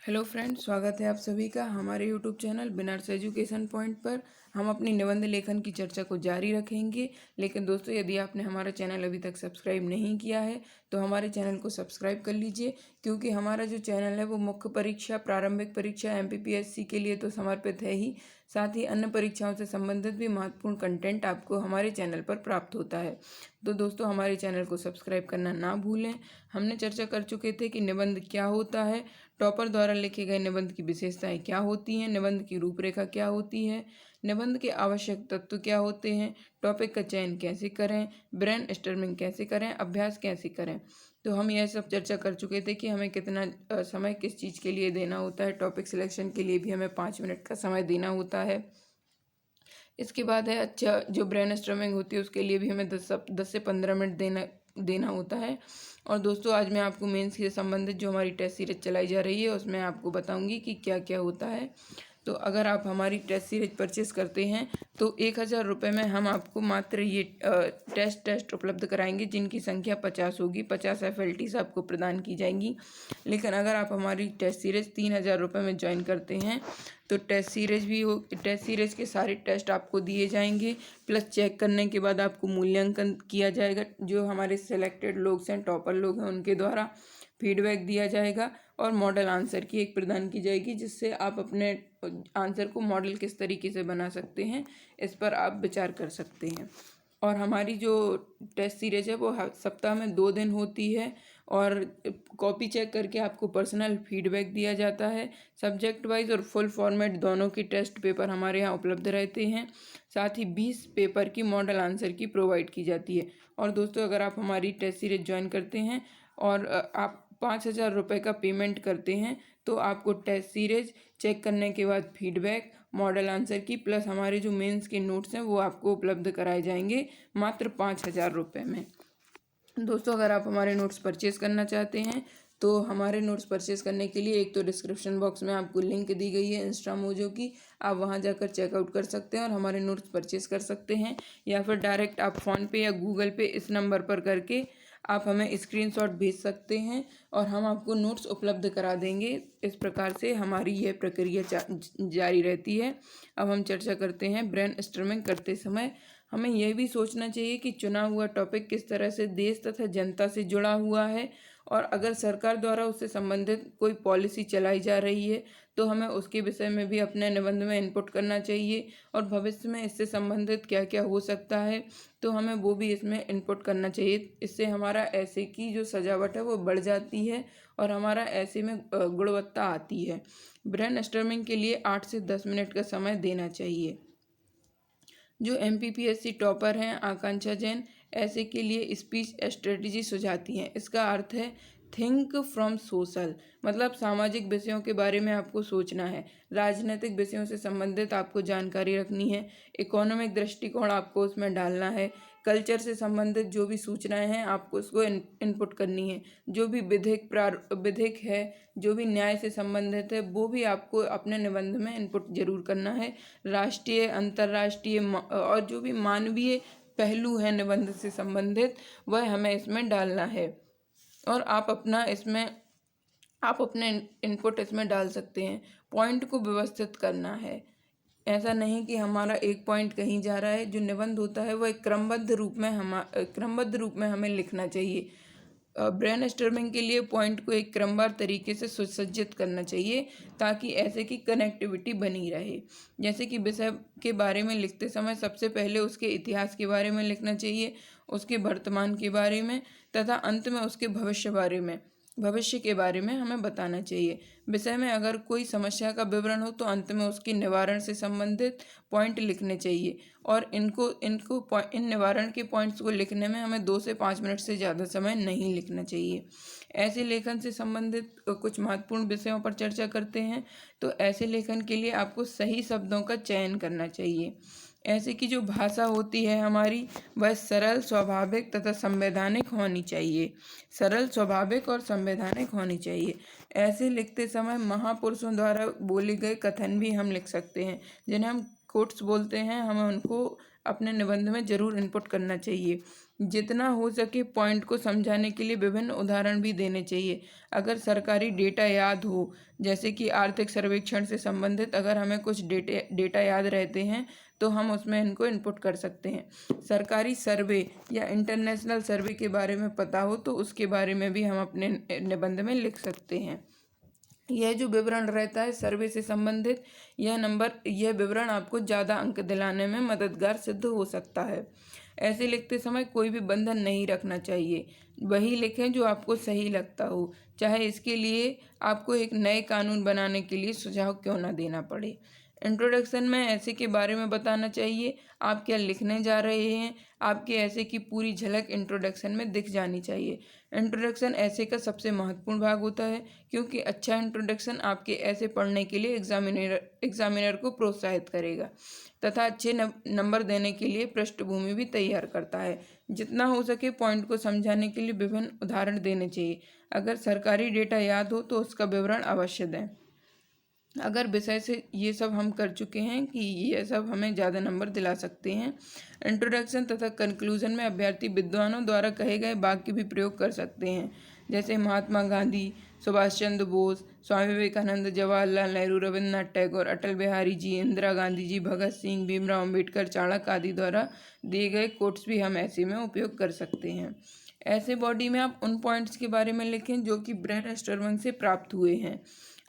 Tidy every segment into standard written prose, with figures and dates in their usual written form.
Hello friends, स्वागत है आप सभी का हमारे YouTube channel Banaras education point पर। हम अपनी निबंध लेखन की चर्चा को जारी रखेंगे। लेकिन दोस्तों, यदि आपने हमारा चैनल अभी तक सब्सक्राइब नहीं किया है तो हमारे चैनल को सब्सक्राइब कर लीजिए, क्योंकि हमारा जो चैनल है वो मुख्य परीक्षा, प्रारंभिक परीक्षा, एमपीपीएससी के लिए तो समर्पित है ही, साथ ही अन्य परीक्षाओं से संबंधित भी महत्वपूर्ण कंटेंट आपको हमारे चैनल पर प्राप्त होता है। तो दोस्तों, हमारे चैनल को सब्सक्राइब करना ना भूलें। हमने चर्चा कर चुके थे कि निबंध क्या होता है, टॉपर द्वारा लिखे गए निबंध की विशेषताएं क्या होती हैं, निबंध की रूपरेखा क्या होती है, निबंध के आवश्यक तत्व क्या होते हैं, टॉपिक का चयन कैसे करें, ब्रेन स्टॉर्मिंग कैसे करें, अभ्यास कैसे करें। तो हम यह सब चर्चा कर चुके थे कि हमें कितना समय किस चीज़ के लिए देना होता है। टॉपिक सिलेक्शन के लिए भी हमें 5 मिनट का समय देना होता है। इसके बाद है अच्छा, जो ब्रेन स्टॉर्मिंग होती है उसके लिए भी हमें 10 से 15 मिनट देना होता है। और दोस्तों, आज मैं आपको मेंस से संबंधित जो हमारी टेस्ट सीरीज चलाई जा रही है उसमें आपको बताऊंगी कि क्या क्या होता है। तो अगर आप हमारी टेस्ट सीरीज परचेस करते हैं तो 1000 रुपये में हम आपको मात्र ये टेस्ट उपलब्ध कराएंगे, जिनकी संख्या 50 होगी। 50 FLTs आपको प्रदान की जाएंगी। लेकिन अगर आप हमारी टेस्ट सीरीज 3000 रुपये में ज्वाइन करते हैं तो टेस्ट सीरीज के सारे टेस्ट आपको दिए जाएंगे, प्लस चेक करने के बाद आपको मूल्यांकन किया जाएगा। जो हमारे सेलेक्टेड लोग हैं, टॉपर लोग हैं, उनके द्वारा फीडबैक दिया जाएगा और मॉडल आंसर की एक प्रदान की जाएगी, जिससे आप अपने आंसर को मॉडल किस तरीके से बना सकते हैं इस पर आप विचार कर सकते हैं। और हमारी जो टेस्ट सीरीज है वो सप्ताह में 2 दिन होती है और कॉपी चेक करके आपको पर्सनल फीडबैक दिया जाता है। सब्जेक्ट वाइज और फुल फॉर्मेट दोनों की टेस्ट पेपर हमारे यहाँ उपलब्ध रहते हैं। साथ ही 20 पेपर की मॉडल आंसर की प्रोवाइड की जाती है। और दोस्तों, अगर आप हमारी टेस्ट सीरीज ज्वाइन करते हैं और आप 5000 रुपये का पेमेंट करते हैं तो आपको टेस्ट सीरीज चेक करने के बाद फीडबैक, मॉडल आंसर की, प्लस हमारे जो मेंस के नोट्स हैं वो आपको उपलब्ध कराए जाएंगे मात्र 5000 रुपये में। दोस्तों, अगर आप हमारे नोट्स परचेज़ करना चाहते हैं तो हमारे नोट्स परचेज़ करने के लिए एक तो डिस्क्रिप्शन बॉक्स में आपको लिंक दी गई है इंस्टा मोजो की, आप वहां जाकर चेकआउट कर सकते हैं और हमारे नोट्स परचेज़ कर सकते हैं। या फिर डायरेक्ट आप फ़ोनपे या गूगल पे इस नंबर पर करके आप हमें स्क्रीनशॉट भेज सकते हैं और हम आपको नोट्स उपलब्ध करा देंगे। इस प्रकार से हमारी यह प्रक्रिया जारी रहती है। अब हम चर्चा करते हैं ब्रेन स्टॉर्मिंग करते समय हमें यह भी सोचना चाहिए कि चुना हुआ टॉपिक किस तरह से देश तथा जनता से जुड़ा हुआ है, और अगर सरकार द्वारा उससे संबंधित कोई पॉलिसी चलाई जा रही है तो हमें उसके विषय में भी अपने निबंध में इनपुट करना चाहिए। और भविष्य में इससे संबंधित क्या क्या हो सकता है तो हमें वो भी इसमें इनपुट करना चाहिए। इससे हमारा ऐसे की जो सजावट है वो बढ़ जाती है और हमारा ऐसे में गुणवत्ता आती है। ब्रेन स्टॉर्मिंग के लिए 8 से 10 मिनट का समय देना चाहिए। जो एमपीपीएससी टॉपर हैं आकांक्षा जैन, ऐसे के लिए स्पीच स्ट्रेटजी सुझाती हैं। इसका अर्थ है थिंक फ्रॉम सोशल, मतलब सामाजिक विषयों के बारे में आपको सोचना है, राजनीतिक विषयों से संबंधित आपको जानकारी रखनी है, इकोनॉमिक दृष्टिकोण आपको उसमें डालना है, कल्चर से संबंधित जो भी सूचनाएं हैं आपको उसको इनपुट करनी है, जो भी विधिक है, जो भी न्याय से संबंधित है वो भी आपको अपने निबंध में इनपुट जरूर करना है। राष्ट्रीय, अंतर्राष्ट्रीय और जो भी मानवीय पहलू है निबंध से संबंधित वह हमें इसमें डालना है। और आप अपने इनपुट इसमें डाल सकते हैं। पॉइंट को व्यवस्थित करना है, ऐसा नहीं कि हमारा एक पॉइंट कहीं जा रहा है। जो निबंध होता है वह एक क्रमबद्ध रूप में हमें लिखना चाहिए। ब्रेन स्टॉर्मिंग के लिए पॉइंट को एक क्रमवार तरीके से सुसज्जित करना चाहिए ताकि ऐसे की कनेक्टिविटी बनी रहे। जैसे कि विषय के बारे में लिखते समय सबसे पहले उसके इतिहास के बारे में लिखना चाहिए, उसके वर्तमान के बारे में, तथा अंत में उसके भविष्य के बारे में हमें बताना चाहिए। विषय में अगर कोई समस्या का विवरण हो तो अंत में उसके निवारण से संबंधित पॉइंट लिखने चाहिए। और इन निवारण के पॉइंट्स को लिखने में हमें 2 से 5 मिनट से ज़्यादा समय नहीं लिखना चाहिए। ऐसे लेखन से संबंधित कुछ महत्वपूर्ण विषयों पर चर्चा करते हैं। तो ऐसे लेखन के लिए आपको सही शब्दों का चयन करना चाहिए। ऐसे की जो भाषा होती है हमारी वह सरल, स्वाभाविक तथा संवैधानिक होनी चाहिए। सरल, स्वाभाविक और संवैधानिक होनी चाहिए। ऐसे लिखते समय महापुरुषों द्वारा बोले गए कथन भी हम लिख सकते हैं, जिन्हें हम कोट्स बोलते हैं। हमें उनको अपने निबंध में जरूर इनपुट करना चाहिए। जितना हो सके पॉइंट को समझाने के लिए विभिन्न उदाहरण भी देने चाहिए। अगर सरकारी डेटा याद हो, जैसे कि आर्थिक सर्वेक्षण से संबंधित अगर हमें कुछ डेटा याद रहते हैं तो हम उसमें इनको इनपुट कर सकते हैं। सरकारी सर्वे या इंटरनेशनल सर्वे के बारे में पता हो तो उसके बारे में भी हम अपने निबंध में लिख सकते हैं। यह जो विवरण रहता है सर्वे से संबंधित, यह विवरण आपको ज़्यादा अंक दिलाने में मददगार सिद्ध हो सकता है। ऐसे लिखते समय कोई भी बंधन नहीं रखना चाहिए, वही लिखें जो आपको सही लगता हो, चाहे इसके लिए आपको एक नए कानून बनाने के लिए सुझाव क्यों ना देना पड़े। इंट्रोडक्शन में ऐसे के बारे में बताना चाहिए, आप क्या लिखने जा रहे हैं, आपके ऐसे की पूरी झलक इंट्रोडक्शन में दिख जानी चाहिए। इंट्रोडक्शन ऐसे का सबसे महत्वपूर्ण भाग होता है, क्योंकि अच्छा इंट्रोडक्शन आपके ऐसे पढ़ने के लिए एग्जामिनर को प्रोत्साहित करेगा तथा अच्छे नंबर देने के लिए पृष्ठभूमि भी तैयार करता है। जितना हो सके पॉइंट को समझाने के लिए विभिन्न उदाहरण देने चाहिए। अगर सरकारी डेटा याद हो तो उसका विवरण अवश्य दें। अगर विषय से ये सब हम कर चुके हैं कि ये सब हमें ज़्यादा नंबर दिला सकते हैं। इंट्रोडक्शन तथा कंक्लूजन में अभ्यर्थी विद्वानों द्वारा कहे गए वाक्य भी प्रयोग कर सकते हैं, जैसे महात्मा गांधी, सुभाष चंद्र बोस, स्वामी विवेकानंद, जवाहरलाल नेहरू, रविन्द्रनाथ टैगोर, अटल बिहारी जी, इंदिरा गांधी जी, भगत सिंह, भीमराव अम्बेडकर, चाणक्य आदि द्वारा दिए गए कोट्स भी हम ऐसे में उपयोग कर सकते हैं। ऐसे बॉडी में आप उन पॉइंट्स के बारे में लिखें जो कि ब्रेन स्टर्मिंग से प्राप्त हुए हैं।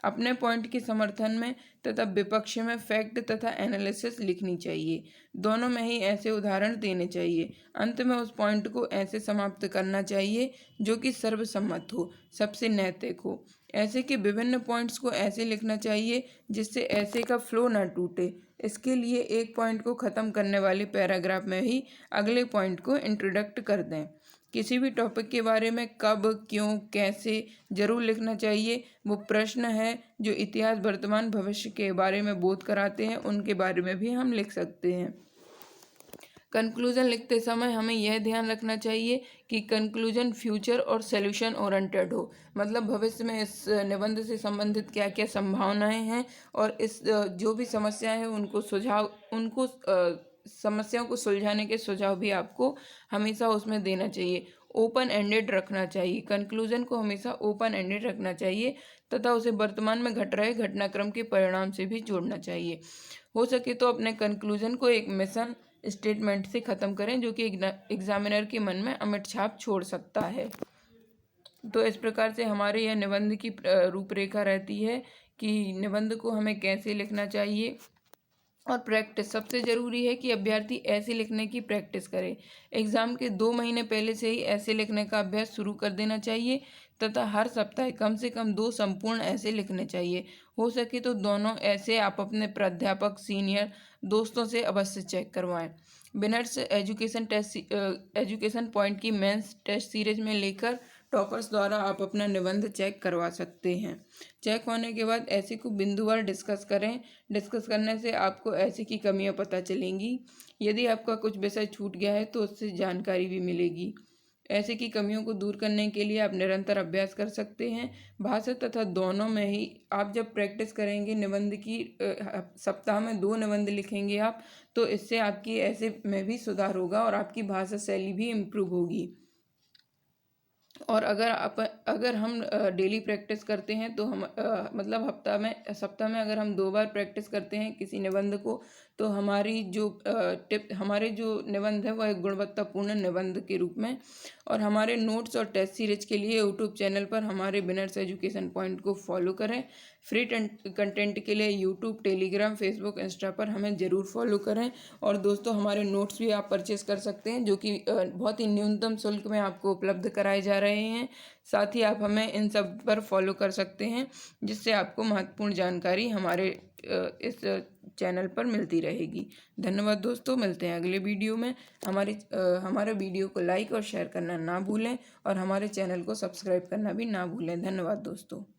अपने पॉइंट के समर्थन में तथा विपक्ष में फैक्ट तथा एनालिसिस लिखनी चाहिए। दोनों में ही ऐसे उदाहरण देने चाहिए। अंत में उस पॉइंट को ऐसे समाप्त करना चाहिए जो कि सर्वसम्मत हो, सबसे नैतिक हो। ऐसे के विभिन्न पॉइंट्स को ऐसे लिखना चाहिए जिससे ऐसे का फ्लो ना टूटे। इसके लिए एक पॉइंट को ख़त्म करने वाले पैराग्राफ में ही अगले पॉइंट को इंट्रोडक्ट कर दें। किसी भी टॉपिक के बारे में कब, क्यों, कैसे जरूर लिखना चाहिए। वो प्रश्न है जो इतिहास, वर्तमान, भविष्य के बारे में बोध कराते हैं, उनके बारे में भी हम लिख सकते हैं। कंक्लूजन लिखते समय हमें यह ध्यान रखना चाहिए कि कंक्लूजन फ्यूचर और सॉल्यूशन ओरिएंटेड हो, मतलब भविष्य में इस निबंध से संबंधित क्या क्या संभावनाएं हैं और इस जो भी समस्याएं हैं उनको समस्याओं को सुलझाने के सुझाव भी आपको हमेशा उसमें देना चाहिए। ओपन एंडेड रखना चाहिए, कंक्लूजन को हमेशा ओपन एंडेड रखना चाहिए तथा उसे वर्तमान में घट रहे घटनाक्रम के परिणाम से भी जोड़ना चाहिए। हो सके तो अपने कंक्लूजन को एक मिशन स्टेटमेंट से ख़त्म करें जो कि एग्जामिनर के मन में अमिट छाप छोड़ सकता है। तो इस प्रकार से हमारे यह निबंध की रूपरेखा रहती है कि निबंध को हमें कैसे लिखना चाहिए। और प्रैक्टिस सबसे ज़रूरी है कि अभ्यर्थी ऐसे लिखने की प्रैक्टिस करे। एग्ज़ाम के 2 महीने पहले से ही ऐसे लिखने का अभ्यास शुरू कर देना चाहिए तथा हर सप्ताह कम से कम 2 संपूर्ण ऐसे लिखने चाहिए। हो सके तो दोनों ऐसे आप अपने प्राध्यापक, सीनियर दोस्तों से अवश्य चेक करवाएं। विनर्स एजुकेशन पॉइंट की मेंस टेस्ट सीरीज में लेकर टॉपर्स द्वारा आप अपना निबंध चेक करवा सकते हैं। चेक होने के बाद ऐसे को बिंदुवार डिस्कस करें। डिस्कस करने से आपको ऐसे की कमियां पता चलेंगी। यदि आपका कुछ विषय छूट गया है तो उससे जानकारी भी मिलेगी। ऐसे की कमियों को दूर करने के लिए आप निरंतर अभ्यास कर सकते हैं। भाषा तथा दोनों में ही आप जब प्रैक्टिस करेंगे निबंध की, सप्ताह में 2 निबंध लिखेंगे आप, तो इससे आपकी ऐसे में भी सुधार होगा और आपकी भाषा शैली भी इम्प्रूव होगी। और अगर हम डेली प्रैक्टिस करते हैं तो हम मतलब सप्ताह में अगर हम 2 बार प्रैक्टिस करते हैं किसी निबंध को, तो हमारे जो निबंध है वह एक गुणवत्तापूर्ण निबंध के रूप में। और हमारे नोट्स और टेस्ट सीरीज के लिए यूट्यूब चैनल पर हमारे विनर्स एजुकेशन पॉइंट को फॉलो करें। फ्री कंटेंट के लिए यूट्यूब, टेलीग्राम, फेसबुक, इंस्टा पर हमें ज़रूर फॉलो करें। और दोस्तों हमारे नोट्स भी आप परचेज़ कर सकते हैं जो कि बहुत ही न्यूनतम शुल्क में आपको उपलब्ध कराए जा रहे हैं। साथ ही आप हमें इन सब पर फॉलो कर सकते हैं जिससे आपको महत्वपूर्ण जानकारी हमारे इस चैनल पर मिलती रहेगी। धन्यवाद दोस्तों, मिलते हैं अगले वीडियो में। हमारे वीडियो को लाइक और शेयर करना ना भूलें और हमारे चैनल को सब्सक्राइब करना भी ना भूलें। धन्यवाद दोस्तों।